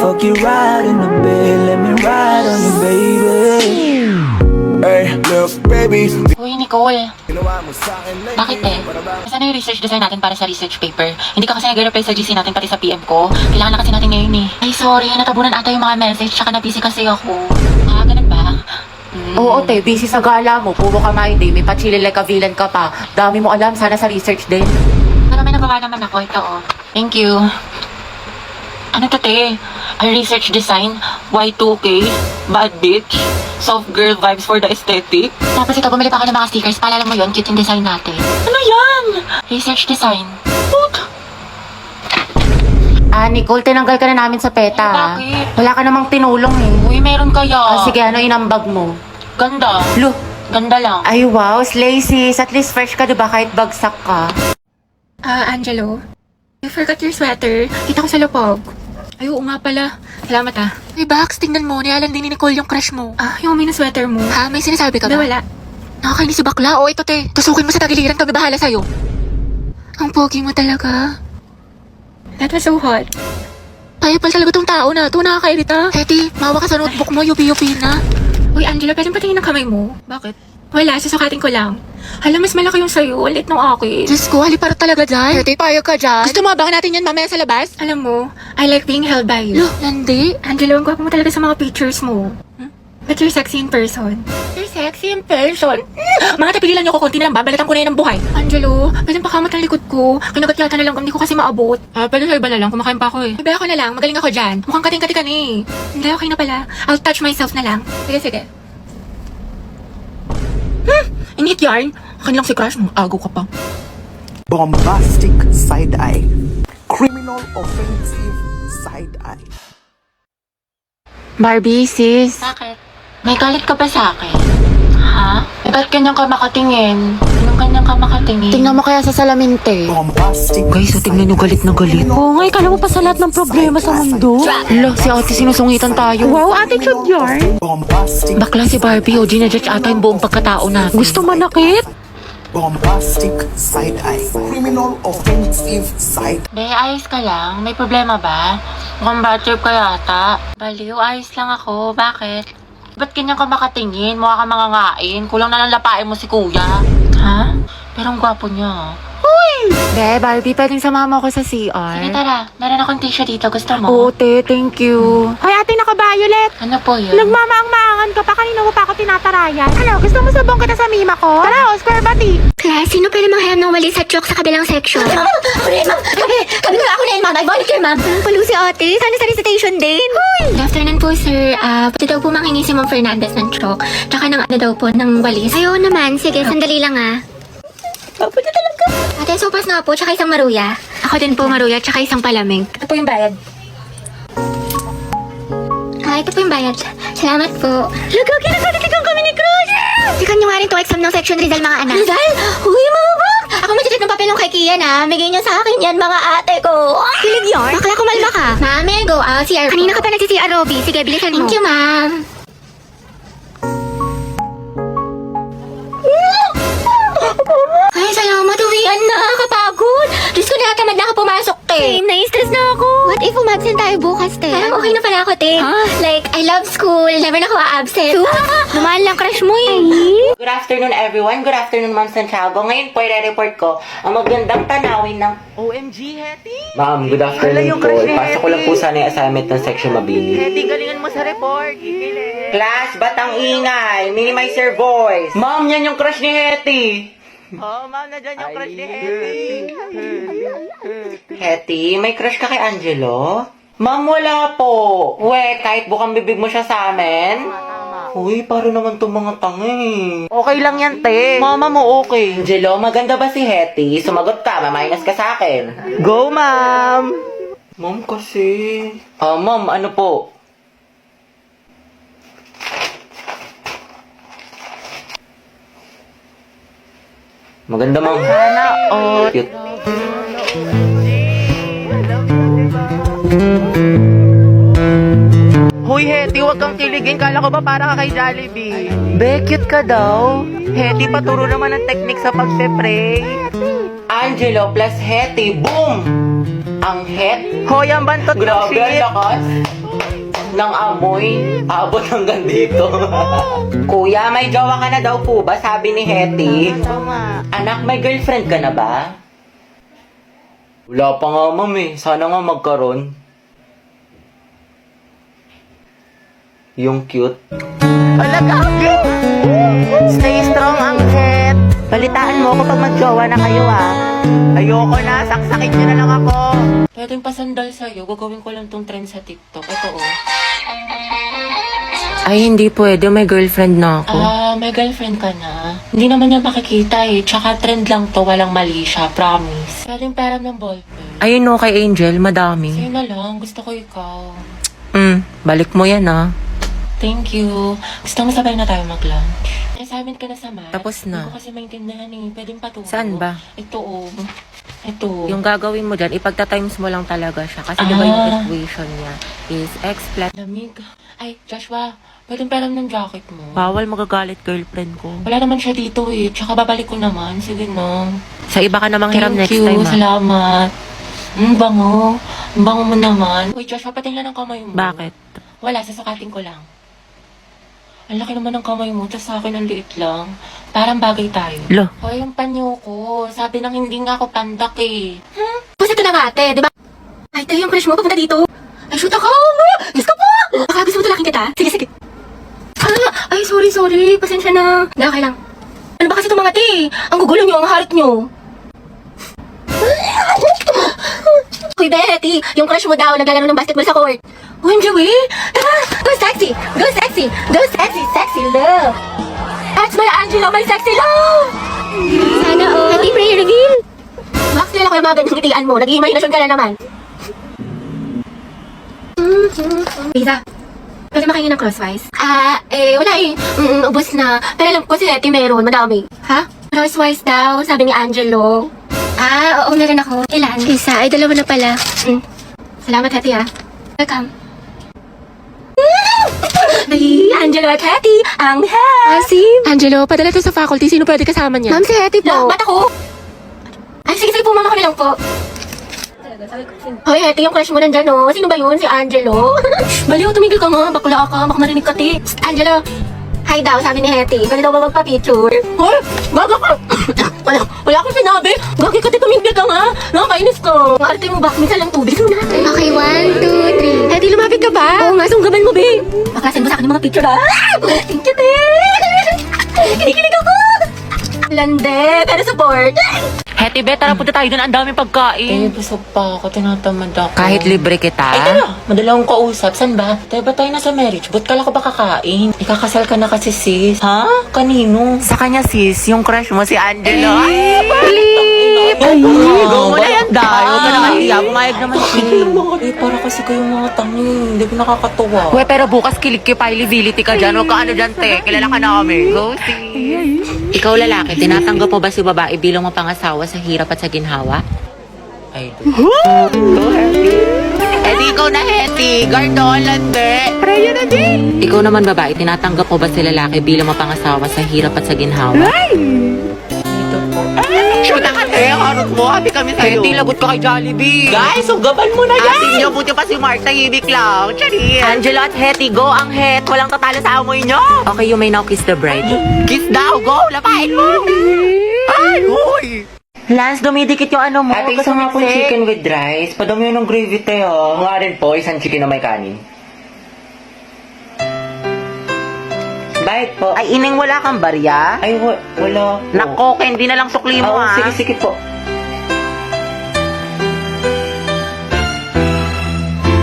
fuck you right in the bed, let me ride on you, baby. Hey, look, baby. Uy, Nicole. Bakit Nasaan na yung research design natin para sa research paper? Hindi ka kasi nag-reply sa GC natin pati sa PM ko. Kailangan na kasi natin ngayon eh. Ay, sorry. Natabunan ata yung mga message tsaka na-busy kasi ako. Ah, ganun ba? Oo, te, busy sa gala mo. Puro ka hindi. May pa-chili like a villain ka pa. Dami mo alam. Sana sa research din. Pero may nagawa naman ako. Ito, oh. Thank you. Ano to, te? A research design? Y2K? Bad bitch? Soft girl vibes for the aesthetic? Tapos ito, bumili pa ako ng mga stickers. Paalala mo yun, cute yung design natin. Ano yan? Research design. What? Ah, Nicole, tinanggal ka na namin sa PETA. Bakit? Wala ka namang tinulong eh. Uy, meron kaya. Ah, sige, ano inambag mo? Ganda. Look. Ganda lang. Ay, wow, slay sis. At least fresh ka, diba? Kahit bagsak ka. Angelo, you forgot your sweater. Kita ko sa lupog. Ay, oo nga pala. Salamat Ay, Bax, tingnan mo. Nialan din ni Nicole yung crush mo. Yung may na sweater mo. Ha? May sinasabi ka ba? Wala. Nakakainis si bakla. O, ito te. Tusukin mo sa tagiliran. Kami bahala sa'yo. Ang pogi mo talaga. That was so hot. Payapal talaga tong tao na ito. Nakakairita. Hetty, mawa ka sa notebook mo. Yupi-yupi na. Uy, Angela, pwedeng patingin ng kamay mo. Bakit? Wala, susukatin ko lang. Hala, mas malaki yung sa'yo. Ulit ng akin. Diyos ko, haliparot talaga dyan. Hetty, payag ka dyan. Gusto mo abangan natin yan mamaya sa labas? Alam mo, I like being held by you. Look, Nandi. Angela, ang gwapo mo talaga sa mga pictures mo. But you're sexy in person. You're sexy in person? Mga tapigilan niyo ko, konti na lang, babalatan ko na yan ng buhay. Angelo, pwedeng pakamot ang likod ko. Kinagat yata na lang, hindi ko kasi maabot. Pwede sa iba na lang, kumakain pa ako eh. Iba ako na lang, magaling ako dyan. Mukhang kating-kati ka na eh. Hindi, okay na pala. I'll touch myself na lang. Sige, sige. Inhit yarn? Akin lang si crush mo, agaw ka pa. Bombastic side eye. Criminal offensive side eye. Barbie, sis. Bakit? May galit ka ba sa akin? Ha? Ba't ganyan ka makatingin? Anong ganyan ka makatingin? Tingnan mo kaya sa salamin, te. Bombastic. Guys, tingnan nyo galit na galit. Oo nga, ikala mo pa sa lahat ng problema sa mundo. Hala, si ate sinusungitan tayo. Wow, attitude yarn. Bombastic. Bakla si Barbie, o ginajudge ata yung buong pagkatao natin. Gusto manakit? Bombastic side eye. Criminal offensive side. Be, ayos ka lang? May problema ba? Mukhang bad trip ka yata. Baliw, ayos lang ako. Bakit? Ba't ganyan ka makatingin? Mukha ka mangangain. Kulang na lang lapain mo si kuya. Ha? Pero ang gwapo niya. Be, Barbie, pwedeng sumama ako sa CR. Sige, tara. Meron akong tissue dito. Gusto mo? Oo, te, thank you. Hoy, ate, naka-violet. Ano po yun? Nagmamaang-maangan ka pa. Kanina mo pa ako tinatarayan. Ano, gusto mo sabong kita sa mima ko? Tara, Oscar, bati. Class, sino pwede manghayam ng walis at chalk sa kabilang section? Ma'am! Kami na ako na yun, ma'am. I volunteer, ma'am. Palo si ate. Sana sa recitation din. Good afternoon po, sir. Pati daw po manghingi si Ma'am Fernandez ng chalk. Tsaka ng ano daw po, ng walis. Ayaw naman. Sige, sandali lang Papa na talaga. Ate, sopas nga po, tsaka isang maruya. Ako din po, Maruya, tsaka isang palamig. Ito po yung bayad. Ito po yung bayad. Salamat po. Lugo, kinagalitigan kami ni Cruz! Tikan nyo nga rin to exam ng section Rizal, mga anak. Rizal? Uy, mga bak! Ako magsitit ng papel ng kay Kian, ha? Bigay nyo sa akin yan, mga ate ko. Kilig yarn? Bakla, kumalma ka. Ma'am, may go out. CR po. Kanina ka pa nagsi-CR, Robby. Sige, bilisan mo. Thank you, ma'am. Ay, salamat. Uwian na. Kapagod. Diyos ko, nakatamad na ako pumasok, te. Same, na-stress na ako. What if umabsent tayo bukas, te? Okay na pala ako, te. Like, I love school. Never na ako a-absent. Dumaan lang crush mo, eh. Good afternoon everyone. Good afternoon Ma'am Santiago. Ngayon po i-report ko ang magandang tanawin ng OMG, Hetty! Ma'am, good afternoon po. Ipasok ko lang po sana yung assignment ng section Mabini. Hetty, galingan mo sa report. Ikilig. Class, ba't ang ingay? Minimize your voice. Ma'am, yan yung crush ni Hetty. Oh, ma'am, nadyan yung crush ni Hetty. Hetty, may crush ka kay Angelo? Ma'am, wala po. We, kahit bukang bibig mo siya sa amin. Uy, paro naman itong mga tanga eh. Okay lang yan, te. Mama mo okay. Angelo, maganda ba si Hetty? Sumagot ka, maminus ka sa akin. Go, ma'am! Ma'am kasi... ma'am, ano po? Maganda, ma'am. Sana all. Cute. Hoy, Hetty, huwag kang kiligin. Kala ko ba para ka kay Jollibee? Be, cute ka daw. Hetty, paturo naman ang technique sa pagpe-pray. Angelo plus Hetty, boom! Ang het. Hoy, ang bantot ng Grabe, ang shit. lakas. ng amoy. Abot hanggang dito. Kuya, may jowa ka na daw po ba? Sabi ni Hetty. Anak, may girlfriend ka na ba? Wala pa nga, ma'am eh. Sana nga magkaroon. Yung cute. Stay strong, Angket. Balitaan mo ako pag magjowa na kayo, ah. Ayoko na, saksakin niyo na lang ako. Pwedeng pasandal sa'yo. Gagawin ko lang tong trend sa TikTok. Ito, oh. Ay, hindi pwede. May girlfriend na ako. May girlfriend ka na? Hindi naman niya makikita eh. Tsaka trend lang to. Walang mali siya. Promise. Pwedeng pera ng ballpen. Ayun no, kay Angel. Madami. Sa'yo na lang. Gusto ko ikaw. Balik mo yan ah. Thank you. Gusto mo sabay na tayo mag-lunch? Assignment ka na sa math. Tapos na. Hindi ko kasi maintindihan eh. Pwedeng paturo. Saan ba? Ito oh. Ito. Yung gagawin mo dyan, ipagta-times mo lang talaga siya. Kasi diba yung equation niya is x plus... Lamig. Ay, Joshua, pwedeng peram ng jacket mo. Bawal, magagalit girlfriend ko. Wala naman siya dito eh. Tsaka babalik ko naman. Sige na. Sa iba ka namang hiram next time. Thank you, salamat. Bango. Bango mo naman. Uy, Joshua, patingnan ang kamay mo. Bakit? Wala, sasukatin ko lang. Ang laki naman ng kamay mo, tapos sa akin ang liit lang. Parang bagay tayo. Lo. Hoy, yung panyo ko. Sabi nang hindi nga ako pandak eh. Basta ito lang ate, di ba? Ay, tayo yung crush mo, papunta dito. Ay, shoot ako! Yes ka po! Baka gusto mo talaking kita. Sige, sige. Ay, sorry. Pasensya na. Okay lang. Ano ba kasi itong mga te? Ang gugulo nyo, ang harit nyo. Hoy, Betty, yung crush mo daw naglalaro ng basketball sa court. Uy, Joey, tara, go sexy, sexy love. That's my Angelo, my sexy love. Sana all. Happy prayer reveal. Max, nila ko yung mga ganyang ngitian mo. Nag-iimaginasyon ka na naman. Lisa, pwede makingin ng crosswise? Wala eh. Ubos na. Pero alam ko si Hetty meron, madami. Ha? Crosswise daw, sabi ni Angelo. Oo, meron ako. Ilan? Isa, ay dalawa na pala. Salamat, Hetty ah. Welcome. Ay, Angelo at Hetty, ang Asim. Angelo, padala to sa faculty. Sino pwede kasama niya? Ma'am, si Hetty po. Ba't ako? Ay, sige po, mama kami lang po. Hoy, Hetty, yung crush mo nandyan, oh. Sino ba yun? Si Angelo? Baliw, tumigil ka nga. Bakla ka. Baka marinig ka, ti. Angelo. Hi daw, sabi ni Hetty. Pwede daw ba magpa-picture? Hoy, baga ka. Wala akong sinabi. Bakit ka, ti, tumigil ka nga? Nakakainis ka. Ang arte mo ba? Minsan lang tubig. Okay, 1, 2, 3. Hetty, lumapit ka ba? Oo nga, sunggaban mo, be. Baklasin mo sa akin yung mga picture, ha? Thank you, te. Kinikilig ako. Lande, pero support. Hetty, be, tara punta tayo doon. Ang daming pagkain. Busog pa ako. Tinatamad ako. Kahit libre kita? Ay, tara. Madala akong kausap. San ba? Tayo ba tayo nasa marriage? Ba't kala ko ba kakain? Ikakasal ka na kasi, sis. Ha? Kanino? Sa kanya, sis. Yung crush mo, si Angelo. Ay, flip! Ay, go mo na yan, Dayo. Huwag ka na mahiya. Pumayag naman siya. Eh, para kasi kayong mga tangi. Hindi ko nakakatuwa. We, pero bukas kilig-kipability ka dyan. Huwag ka ano dyan, te. Kilala ka namin. Go, sis. Ikaw lalaki, tinatanggap mo ba si babae bilang mapangasawa sa hirap at sa ginhawa? Ay, go, Hetty. Eh, di ikaw na, Hetty. Gardolan, te. Preyo na, din. Ikaw naman, babae, tinatanggap mo ba si lalaki bilang mapangasawa sa hirap at sa ginhawa? Ay! Dito po. Shoot na ka, te. Harot mo. Happy kami sa'yo. Hetty, lagot ka kay Jollibee. Guys, sugaban mo na yan. Asin niyo, buti pa si Mark. Tahimik lang. Charis. Angelo at Hetty, go ang het. Walang tatalo sa amoy niyo. Okay, you may now kiss the bride. Kiss daw. Go. Lapain mo. Ay, uy. Lance, dumidikit yung ano mo. Ate, isa nga po chicken with rice. Padami yun ng gravy tayo. Nga rin po, isang chicken na may kanin. Bakit po? Ay, ining wala kang barya? Ay, wala po. Nako, hindi na lang sukli mo, ha? Sige po.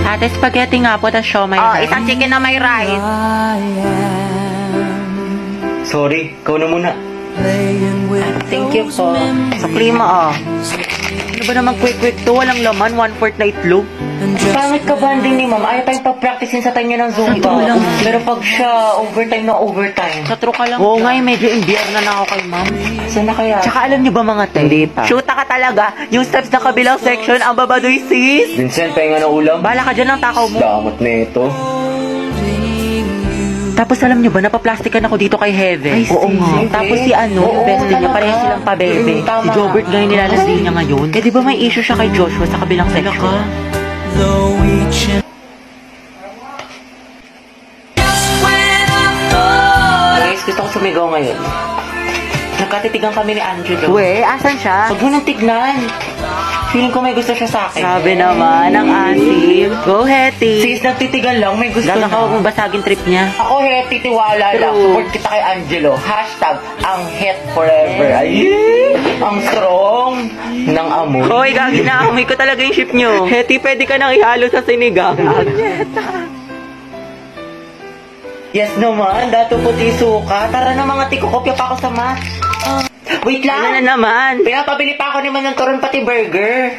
Ate, spaghetti nga po, tas siomay. Isang chicken na may rice. Sorry, ikaw na muna. Thank you po. Sukli mo, Ano ba naman quick to? Walang laman, 1/4 na itlog. Pangit ka banding ni ma'am. Ayaw tayong pag-practicein sa tanya ng Zumba. Pero pag siya, overtime na overtime. Satro ka lang. Oo nga, medyo imbiyer na ako kay ma'am. Saan na kaya? Tsaka alam niyo ba mga te? Hindi pa. Shoota ka talaga. Yung steps na kabilang section, ang babadoy sis. Vincent, pahinga ng ulam. Bala ka dyan ng takaw mo. Damot na ito. Tapos alam niyo ba, napaplastikan ako dito kay Heaven. Oo nga. Tapos si yung best friend niya, pareha silang pabebe. Tama. Si Jobert ngayon nilalandi niya ngayon. Eh di ba may issue siya kay Joshua sa kabilang section? sumigaw ngayon. Nagkatitigan kami ni Angelo. We, asan siya? Huwag mo nang tignan. Feeling ko may gusto siya sa akin. Sabi naman, ang asim. Go, Hetty. Sis, nagtitigan lang. May gusto Gaga na. ka, huwag mong basagin trip niya. Ako, Hetty, tiwala lang. True. Support kita kay Angelo. Hashtag, ang het forever. Ay, ang strong ng amoy. Hoy, gagi na amoy ko talaga yung ship nyo. Hetty, pwede ka nang ihalo sa sinigang. Yes naman, dato puti suka. Tara na mga tiko, kopya pa ako sa math. Wait Ano na lang. naman? Pinapabili pa ako ni Manang Turon pati burger.